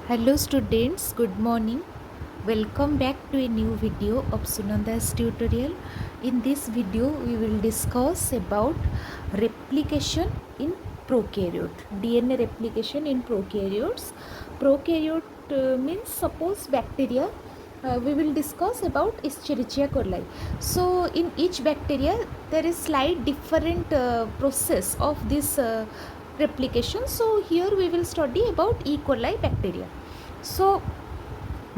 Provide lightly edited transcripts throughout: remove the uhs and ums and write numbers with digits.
Hello students, good morning. Welcome back to a new video of Sunanda's tutorial. In this video, we will discuss about replication in prokaryote. DNA replication in prokaryotes. Prokaryote means suppose bacteria. We will discuss about Escherichia coli. So in each bacteria, there is slight different process of this replication. So here we will study about E. coli bacteria. So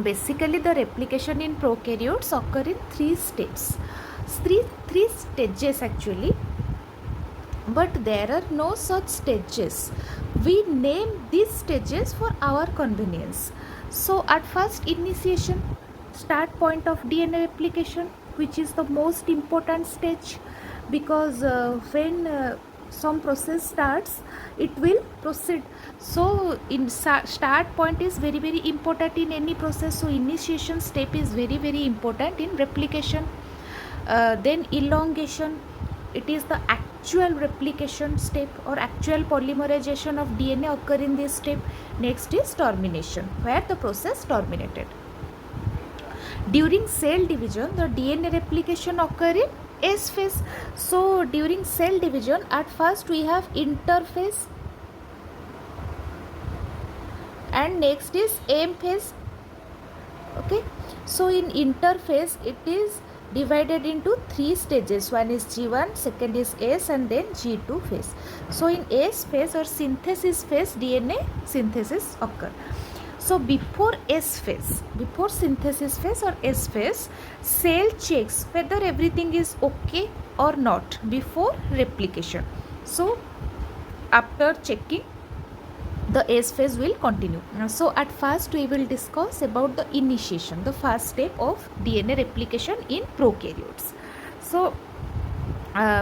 basically the replication in prokaryotes occur in three steps, three stages actually, but there are no such stages. We name these stages for our convenience. So at first, initiation, start point of DNA replication, which is the most important stage, because when some process starts, it will proceed. So in start point is very important in any process. So initiation step is very important in replication. Then elongation, it is the actual replication step or actual polymerization of DNA occur in this step. Next is termination, where the process terminated. During cell division, the DNA replication occur in S phase. So during cell division, at first we have interphase, and next is M phase. Okay, so in interphase it is divided into three stages. One is G1, second is S, and then G2 phase. So in S phase or synthesis phase, DNA synthesis occur. So before S phase, before synthesis phase or S phase, cell checks whether everything is okay or not before replication. So after checking, the S phase will continue. So at first we will discuss about the initiation, the first step of DNA replication in prokaryotes. So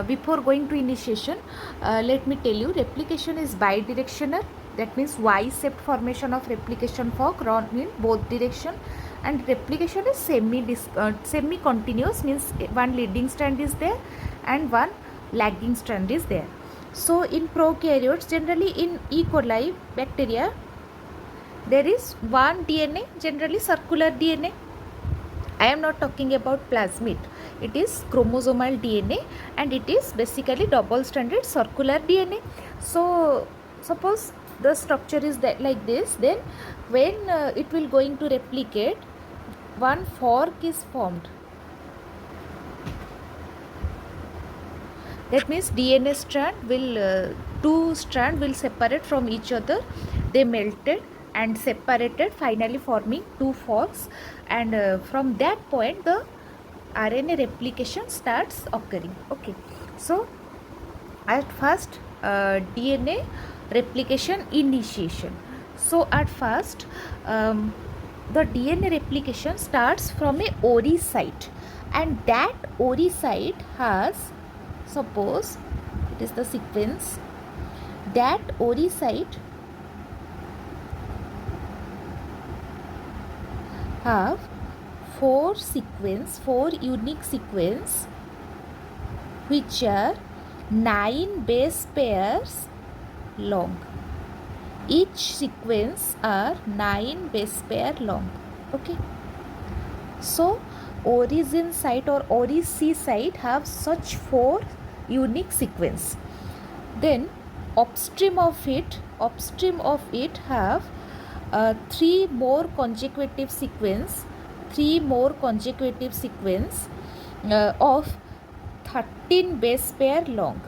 before going to initiation, let me tell you, replication is bidirectional. That means Y-shaped formation of replication fork run in both direction, and replication is semi-continuous, means one leading strand is there and one lagging strand is there. So in prokaryotes, generally in E. coli bacteria, there is one DNA, generally circular DNA. I am not talking about plasmid. It is chromosomal DNA, and it is basically double-stranded circular DNA. So suppose the structure is that like this, then when it will going to replicate, one fork is formed. That means DNA strand will, two strand will separate from each other. They melted and separated, finally forming two forks, and from that point the RNA replication starts occurring. Okay, so at first DNA replication initiation. So at first the DNA replication starts from a ORI site, and that ORI site has, suppose it is the sequence, that ORI site have four unique sequence, which are 9 base pairs long. Each sequence are 9 base pair long. Okay, so origin site or ORI-C site have such four unique sequence. Then upstream of it have three more consecutive sequence of 13 base pair long.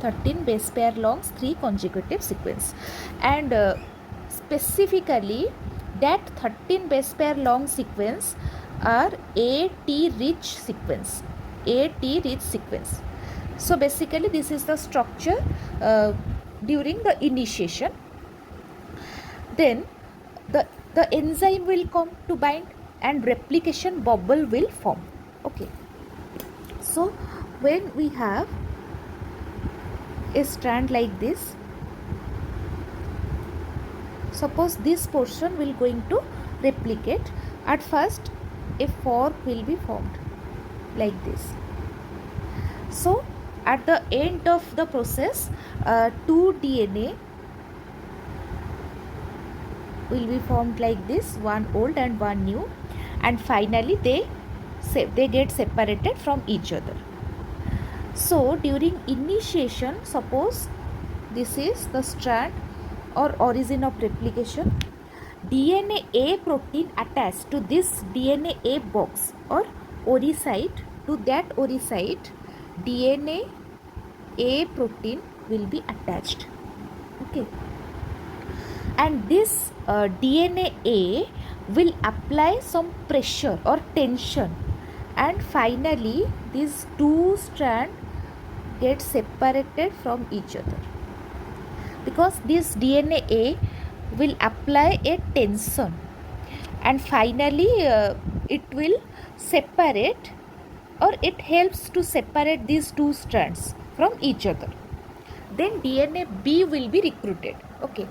13 base pair long, 3 consecutive sequence, and specifically that 13 base pair long sequence are AT rich sequence. So basically this is the structure during the initiation. Then the enzyme will come to bind and replication bubble will form. Okay, so when we have a strand like this, suppose this portion will going to replicate. At first a fork will be formed like this. So at the end of the process, two DNA will be formed like this, one old and one new, and finally they get separated from each other. So during initiation, suppose this is the strand or origin of replication, DNA A protein attached to this DNA A box or ori site, to that ori site DNA A protein will be attached. Okay, and this DNA A will apply some pressure or tension, and finally these two strands get separated from each other, because this DNA A will apply a tension, and finally it will separate, or it helps to separate these two strands from each other. Then DNA B will be recruited. Okay,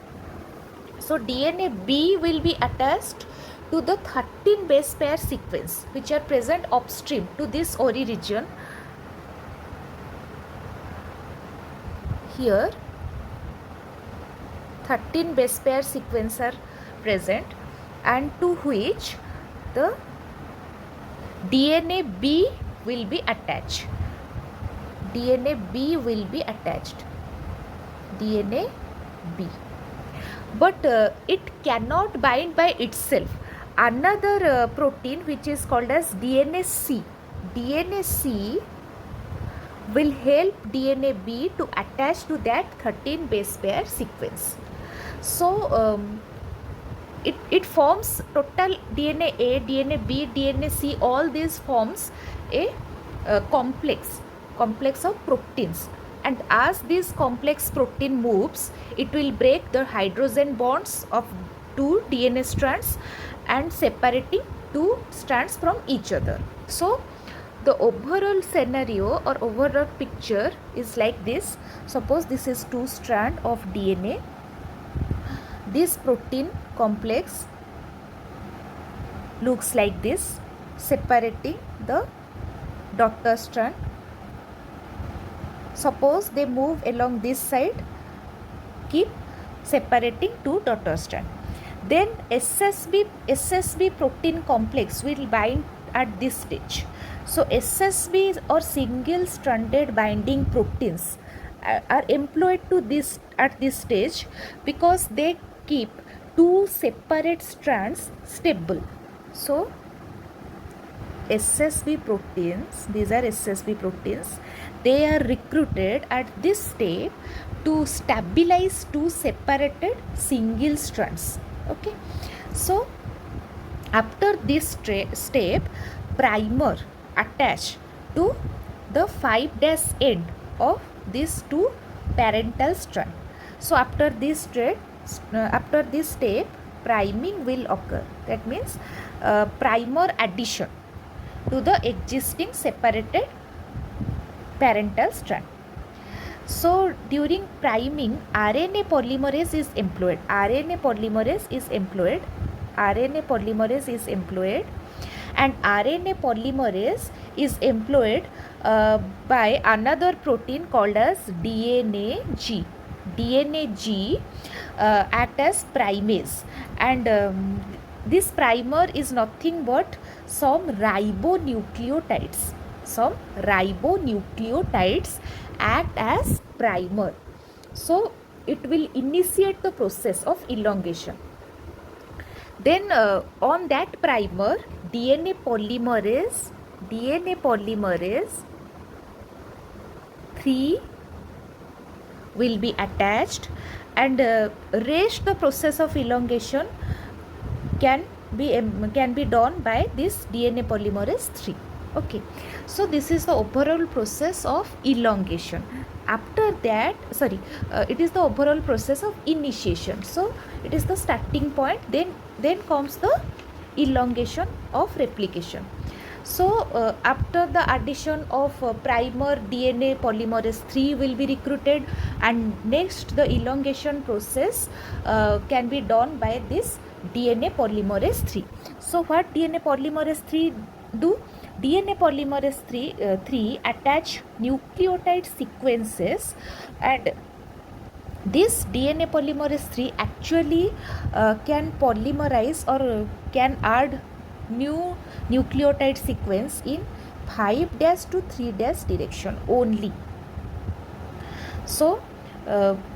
so DNA B will be attached to the 13 base pair sequence which are present upstream to this ori region. Here 13 base pair sequence are present, and to which the DNA B will be attached. DNA B will be attached. DNA B. But it cannot bind by itself. Another protein which is called as DNA C. DNA C will help DNA B to attach to that 13 base pair sequence. So it forms total DNA A, DNA B, DNA C, all these forms a complex of proteins, and as this complex protein moves, it will break the hydrogen bonds of two DNA strands and separating two strands from each other. So the overall scenario or overall picture is like this. Suppose this is two strand of DNA. This protein complex looks like this, separating the daughter strand. Suppose they move along this side, keep separating two daughter strand. Then SSB protein complex will bind at this stage. So SSB or single stranded binding proteins are employed to this at this stage because they keep two separate strands stable. So SSB proteins, these are SSB proteins, they are recruited at this step to stabilize two separated single strands. Okay, so after this step, primer attach to the 5' end of these two parental strand. So after this step, priming will occur. That means primer addition to the existing separated parental strand. So during priming, RNA polymerase is employed. RNA polymerase is employed, and RNA polymerase is employed by another protein called as DNA G. DNA G act as primase, and this primer is nothing but some ribonucleotides. Some ribonucleotides act as primer. So it will initiate the process of elongation. Then on that primer, DNA polymerase 3 will be attached, and rest the process of elongation can be done by this DNA polymerase 3. Okay, so this is the overall process of elongation. After that, it is the overall process of initiation. So it is the starting point, then comes the elongation of replication. So after the addition of primer, DNA polymerase 3 will be recruited, and next the elongation process can be done by this DNA polymerase 3. So what DNA polymerase 3 do? DNA polymerase 3 attach nucleotide sequences, and This DNA polymerase 3 actually can polymerize or can add new nucleotide sequence in 5' to 3' direction only. So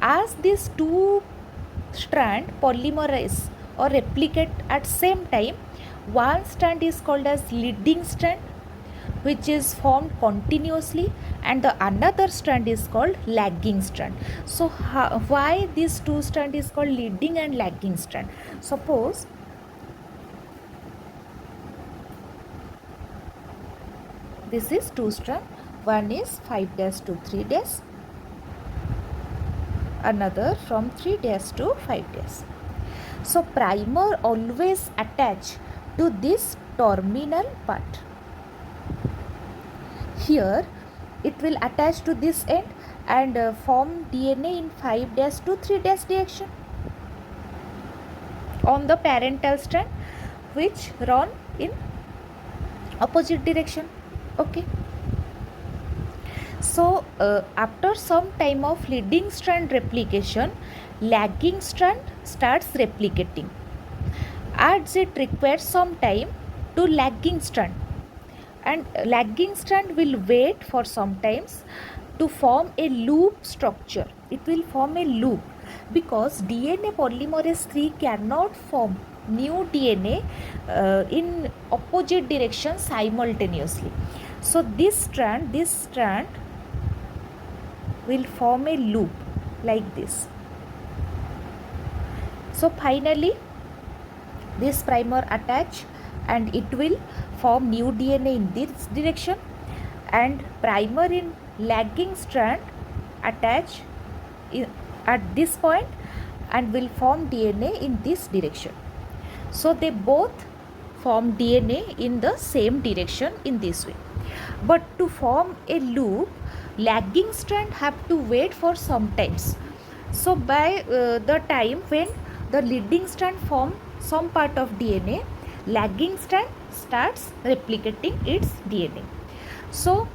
as these two strand polymerase or replicate at same time, one strand is called as leading strand, which is formed continuously, and the another strand is called lagging strand. So why this two strand is called leading and lagging strand? Suppose this is two strand, one is 5' to 3', another from 3' to 5'. So primer always attach to this terminal part. Here it will attach to this end and form DNA in 5' to 3' direction on the parental strand, which run in opposite direction. Okay. So after some time of leading strand replication, lagging strand starts replicating, as it requires some time to lagging strand, and lagging strand will wait for some times to form a loop structure. It will form a loop because DNA polymerase 3 cannot form new DNA in opposite direction simultaneously. So this strand will form a loop like this. So finally this primer attach and it will form new DNA in this direction, and primer in lagging strand attach at this point and will form DNA in this direction. So they both form DNA in the same direction in this way. But to form a loop, lagging strand have to wait for some times. So by the time when the leading strand form some part of DNA, lagging strand starts replicating its DNA. So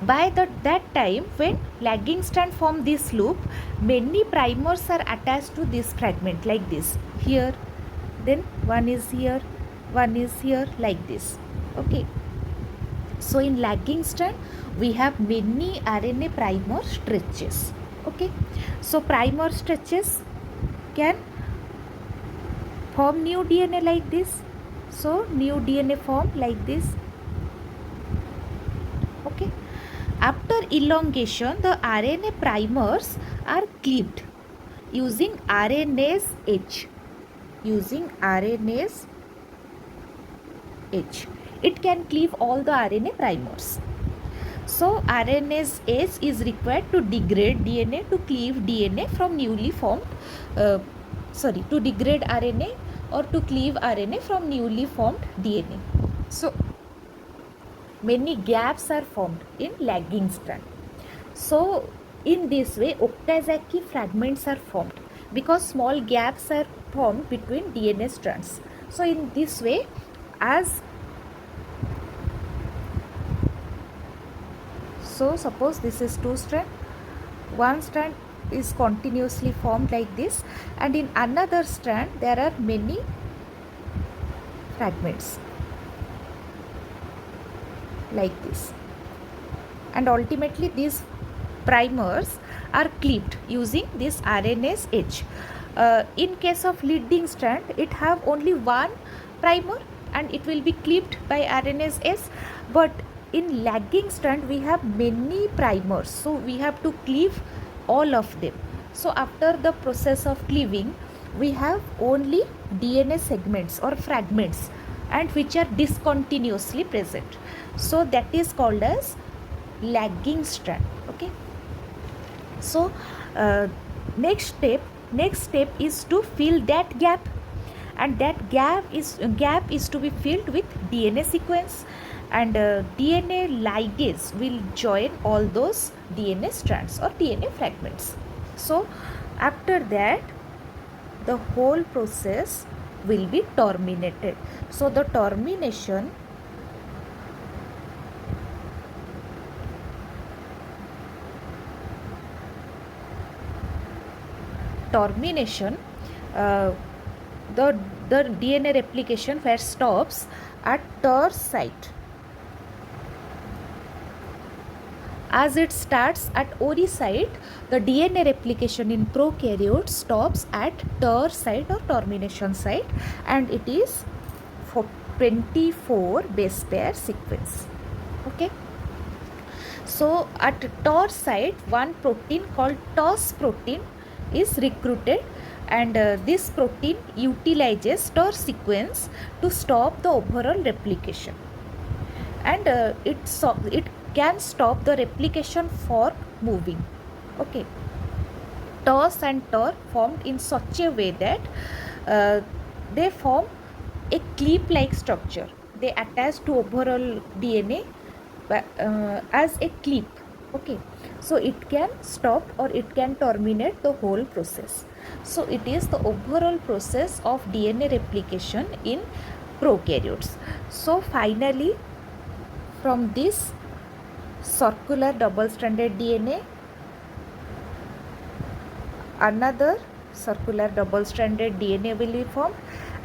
by that time when lagging strand form this loop, many primers are attached to this fragment like this. Here, then one is here, like this. Okay. So in lagging strand we have many RNA primer stretches. Okay. So primer stretches can form new DNA like this. So new DNA form like this. Okay. After elongation, the RNA primers are cleaved using RNase H. It can cleave all the RNA primers. So RNase H is required to degrade DNA, to cleave DNA from newly formed, to degrade RNA or to cleave RNA from newly formed DNA. So many gaps are formed in lagging strand. So in this way Okazaki fragments are formed because small gaps are formed between DNA strands. So in this way, suppose this is two strand, one strand is continuously formed like this, and in another strand there are many fragments like this, and ultimately these primers are cleaved using this RNase H. In case of leading strand, it have only one primer and it will be cleaved by RNase S, but in lagging strand we have many primers, so we have to cleave all of them. So after the process of cleaving, we have only DNA segments or fragments, and which are discontinuously present. So that is called as lagging strand. Okay. So next step is to fill that gap, and that gap is to be filled with DNA sequence, and DNA ligase will join all those DNA strands or DNA fragments. So after that the whole process will be terminated. So the termination termination, uh, the DNA replication where stops at TER site. As it starts at ORI site, the DNA replication in prokaryotes stops at TER site or termination site, and it is for 24 base pair sequence. Okay. So at TER site, one protein called TOS protein is recruited, and this protein utilizes TER sequence to stop the overall replication, and it can stop the replication fork moving. Okay. TOS and TER formed in such a way that they form a clip-like structure. They attach to overall DNA as a clip. Okay, so it can stop or it can terminate the whole process. So it is the overall process of DNA replication in prokaryotes. So finally, from this circular double-stranded DNA, another circular double-stranded DNA will be formed,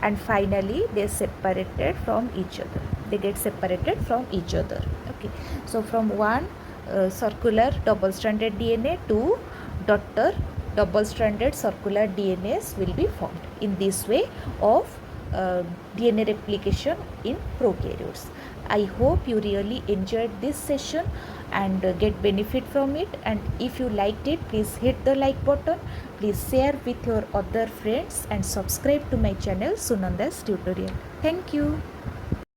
and finally they separated from each other. They get separated from each other. Okay, so from one circular double-stranded DNA, two daughter double-stranded circular DNAs will be formed in this way of DNA replication in prokaryotes. I hope you really enjoyed this session and get benefit from it, and if you liked it, please hit the like button, please share with your other friends, and subscribe to my channel Sunanda's Tutorial. Thank you.